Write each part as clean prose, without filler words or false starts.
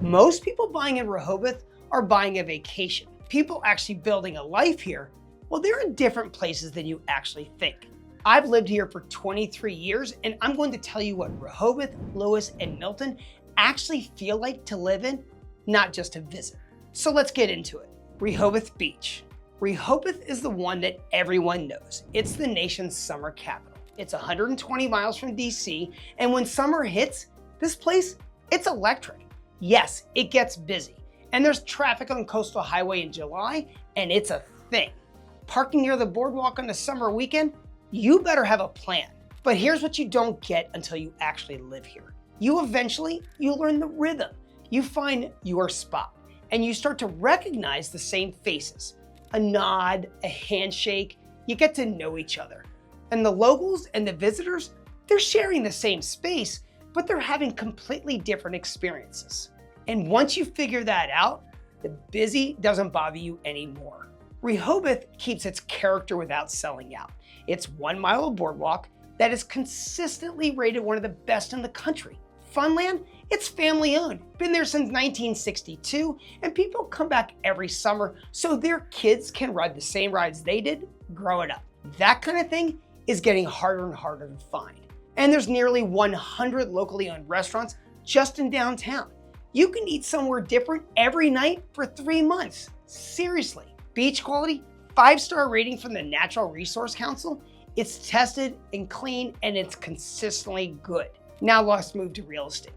Most people buying in Rehoboth are buying a vacation. People actually building a life here, well, they're in different places than you actually think. I've lived here for 23 years, and I'm going to tell you what Rehoboth, Lewes, and Milton actually feel like to live in, not just to visit. So let's get into it. Rehoboth Beach. Rehoboth is the one that everyone knows. It's the nation's summer capital. It's 120 miles from DC, and when summer hits, this place, it's electric. Yes, it gets busy, and there's traffic on Coastal Highway in July, and it's a thing. Parking near the boardwalk on a summer weekend, you better have a plan. But here's what you don't get until you actually live here. You learn the rhythm. You find your spot, and you start to recognize the same faces. A nod, a handshake, you get to know each other. And the locals and the visitors, they're sharing the same space, but they're having completely different experiences. And once you figure that out, the busy doesn't bother you anymore. Rehoboth keeps its character without selling out. It's 1 mile of boardwalk that is consistently rated one of the best in the country. Funland, it's family owned, been there since 1962, and people come back every summer so their kids can ride the same rides they did growing up. That kind of thing is getting harder and harder to find. And there's nearly 100 locally owned restaurants just in downtown. You can eat somewhere different every night for 3 months. Seriously. Beach quality, 5-star rating from the Natural Resource Council. It's tested and clean, and it's consistently good. Now let's move to real estate.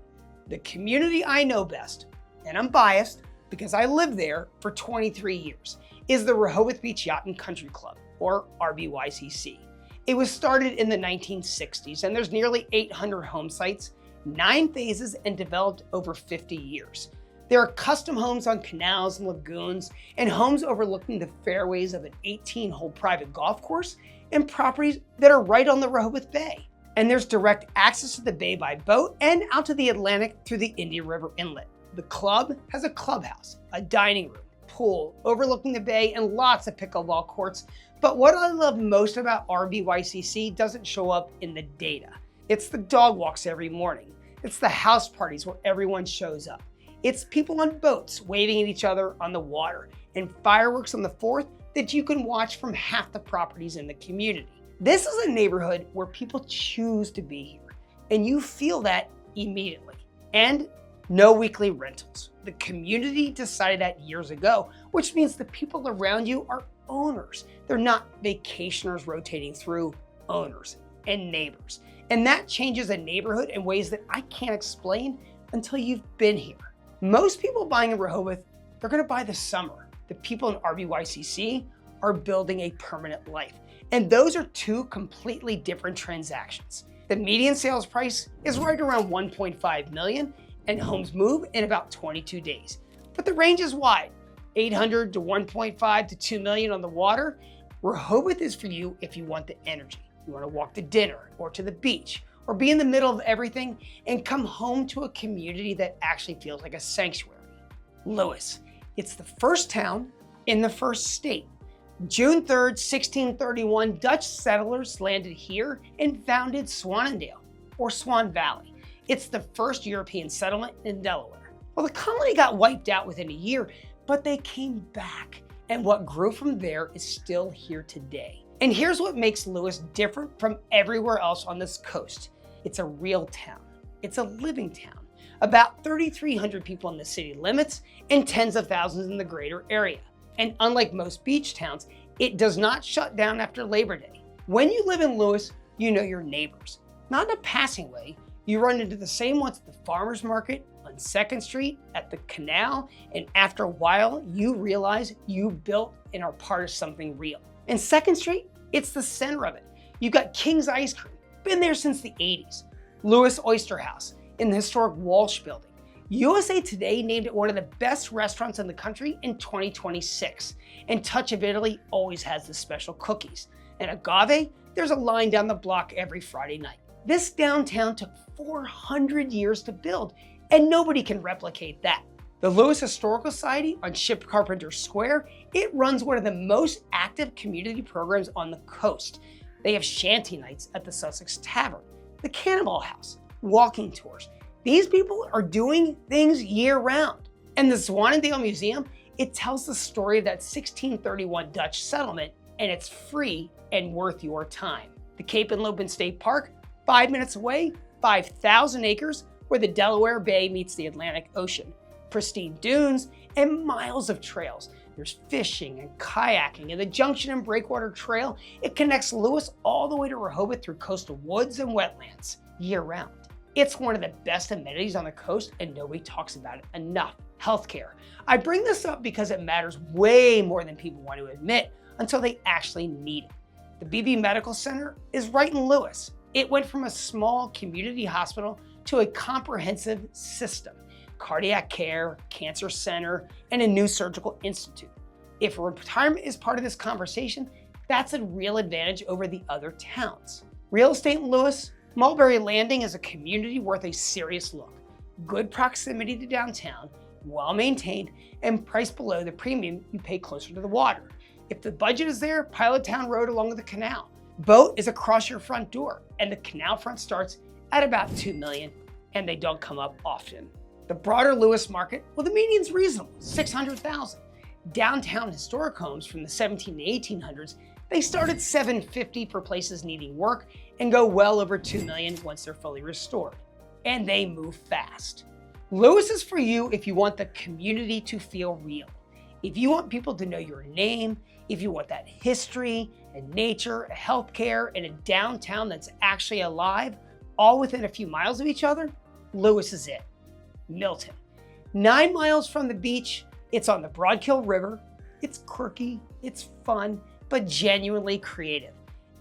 The community I know best, and I'm biased because I lived there for 23 years, is the Rehoboth Beach Yacht and Country Club, or RBYCC. It was started in the 1960s, and there's nearly 800 home sites, 9 phases, and developed over 50 years. There are custom homes on canals and lagoons, and homes overlooking the fairways of an 18-hole private golf course, and properties that are right on the Rehoboth Bay. And there's direct access to the bay by boat and out to the Atlantic through the Indian River Inlet. The club has a clubhouse, a dining room, pool overlooking the bay, and lots of pickleball courts. But what I love most about RBYCC doesn't show up in the data. It's the dog walks every morning. It's the house parties where everyone shows up. It's people on boats waving at each other on the water, and fireworks on the 4th that you can watch from half the properties in the community. This is a neighborhood where people choose to be here, and you feel that immediately. And no weekly rentals. The community decided that years ago, which means the people around you are owners. They're not vacationers rotating through, owners and neighbors. And that changes a neighborhood in ways that I can't explain until you've been here. Most people buying in Rehoboth, they're gonna buy the summer. The people in RBYCC are building a permanent life. And those are 2 completely different transactions. The median sales price is right around 1.5 million, and homes move in about 22 days. But the range is wide, 800 to 1.5 to 2 million on the water. Rehoboth is for you if you want the energy. You want to walk to dinner or to the beach, or be in the middle of everything and come home to a community that actually feels like a sanctuary. Lewes, it's the first town in the first state. June 3rd, 1631, Dutch settlers landed here and founded Swannendale, or Swan Valley. It's the first European settlement in Delaware. Well, the colony got wiped out within a year, but they came back, and what grew from there is still here today. And here's what makes Lewes different from everywhere else on this coast. It's a real town. It's a living town. About 3,300 people in the city limits and tens of thousands in the greater area. And unlike most beach towns, it does not shut down after Labor Day. When you live in Lewes, you know your neighbors. Not in a passing way, you run into the same ones at the farmer's market, on 2nd Street, at the canal, and after a while, you realize you built and are part of something real. And 2nd Street, it's the center of it. You got King's Ice Cream, been there since the 80s. Lewes Oyster House in the historic Walsh Building. USA Today named it one of the best restaurants in the country in 2026. And Touch of Italy always has the special cookies. And Agave, there's a line down the block every Friday night. This downtown took 400 years to build, and nobody can replicate that. The Lewes Historical Society on Ship Carpenter Square, it runs one of the most active community programs on the coast. They have shanty nights at the Sussex Tavern, the Cannonball House, walking tours, These people are doing things year round. And the Zwannendale Museum, it tells the story of that 1631 Dutch settlement, and it's free and worth your time. The Cape and Lopin State Park, 5 minutes away, 5,000 acres, where the Delaware Bay meets the Atlantic Ocean. Pristine dunes and miles of trails. There's fishing and kayaking, and the Junction and Breakwater Trail, it connects Lewes all the way to Rehoboth through coastal woods and wetlands year round. It's one of the best amenities on the coast, and nobody talks about it enough. Healthcare. I bring this up because it matters way more than people want to admit until they actually need it. The BB Medical Center is right in Lewes. It went from a small community hospital to a comprehensive system. Cardiac care, cancer center, and a new surgical institute. If retirement is part of this conversation, that's a real advantage over the other towns. Real estate in Lewes, Mulberry Landing is a community worth a serious look. Good proximity to downtown, well maintained, and priced below the premium you pay closer to the water. If the budget is there, Pilot Town Road along the canal. Boat is across your front door, and the canal front starts at about $2 million, and they don't come up often. The broader Lewes market, well, the median's reasonable, $600,000. Downtown historic homes from the 17 to 1800s, they start at $750 for places needing work and go well over $2 million once they're fully restored. And they move fast. Lewes is for you if you want the community to feel real. If you want people to know your name, if you want that history and nature, healthcare, and a downtown that's actually alive, all within a few miles of each other, Lewes is it. Milton. 9 miles from the beach, it's on the Broadkill River. It's quirky, it's fun, but genuinely creative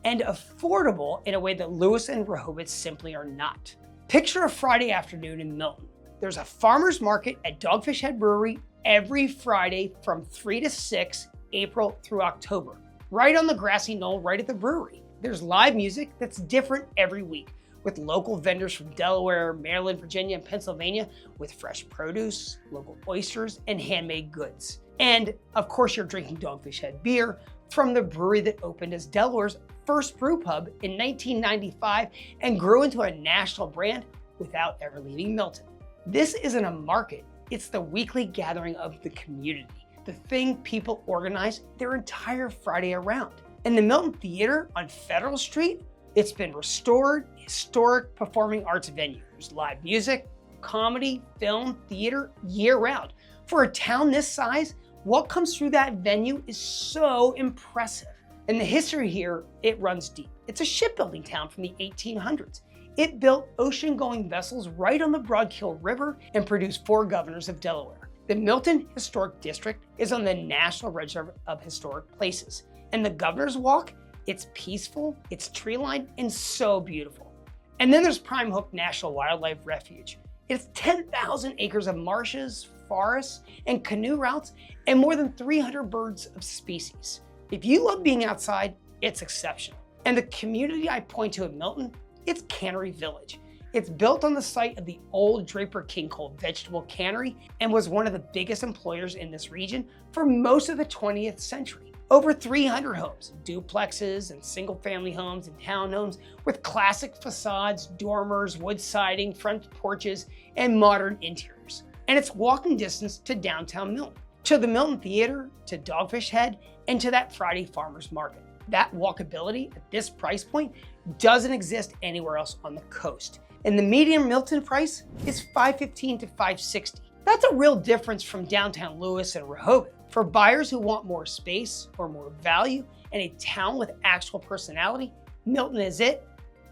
and affordable in a way that Lewes and Rehoboth simply are not. Picture a Friday afternoon in Milton. There's a farmer's market at Dogfish Head Brewery every Friday from 3 to 6, April through October, right on the grassy knoll right at the brewery. There's live music that's different every week, with local vendors from Delaware, Maryland, Virginia, and Pennsylvania with fresh produce, local oysters, and handmade goods. And of course, you're drinking Dogfish Head beer from the brewery that opened as Delaware's first brew pub in 1995 and grew into a national brand without ever leaving Milton. This isn't a market, it's the weekly gathering of the community, the thing people organize their entire Friday around. And the Milton Theater on Federal Street, it's been restored, historic performing arts venue. There's live music, comedy, film, theater, year round. For a town this size, what comes through that venue is so impressive. And the history here, it runs deep. It's a shipbuilding town from the 1800s. It built ocean-going vessels right on the Broadkill River and produced 4 governors of Delaware. The Milton Historic District is on the National Register of Historic Places. And the Governor's Walk, it's peaceful, it's tree-lined, and so beautiful. And then there's Prime Hook National Wildlife Refuge. It's 10,000 acres of marshes, forests, and canoe routes, and more than 300 birds of species. If you love being outside, it's exceptional. And the community I point to at Milton, it's Cannery Village. It's built on the site of the old Draper King Cole vegetable cannery and was one of the biggest employers in this region for most of the 20th century. Over 300 homes, duplexes and single-family homes and townhomes with classic facades, dormers, wood siding, front porches, and modern interiors. And it's walking distance to downtown Milton, to the Milton Theater, to Dogfish Head, and to that Friday farmers market. That walkability at this price point doesn't exist anywhere else on the coast. And the median Milton price is $515 to $560. That's a real difference from downtown Lewes and Rehoboth. For buyers who want more space or more value and a town with actual personality, Milton is it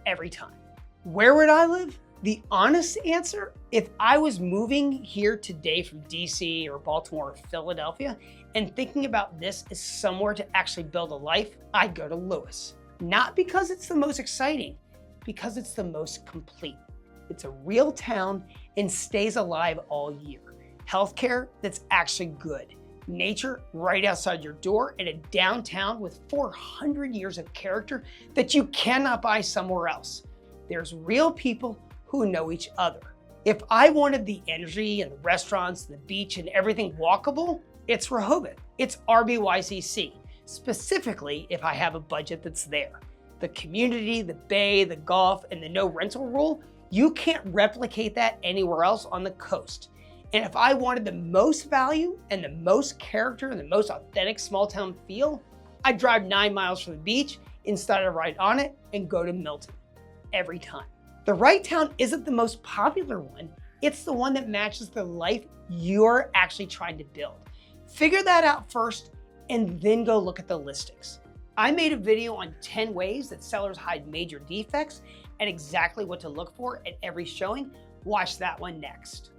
every time. Where would I live? The honest answer, if I was moving here today from DC or Baltimore or Philadelphia and thinking about this as somewhere to actually build a life, I'd go to Lewes. Not because it's the most exciting, because it's the most complete. It's a real town and stays alive all year. Healthcare that's actually good. Nature right outside your door, and a downtown with 400 years of character that you cannot buy somewhere else. There's real people who know each other. If I wanted the energy and the restaurants, the beach, and everything walkable, it's Rehoboth. It's RBYCC, specifically if I have a budget that's there. The community, the bay, the golf, and the no rental rule, You can't replicate that anywhere else on the coast. And if I wanted the most value and the most character and the most authentic small town feel, I'd drive 9 miles from the beach instead of right on it and go to Milton every time. The right town isn't the most popular one. It's the one that matches the life you're actually trying to build. Figure that out first and then go look at the listings. I made a video on 10 ways that sellers hide major defects and exactly what to look for at every showing. Watch that one next.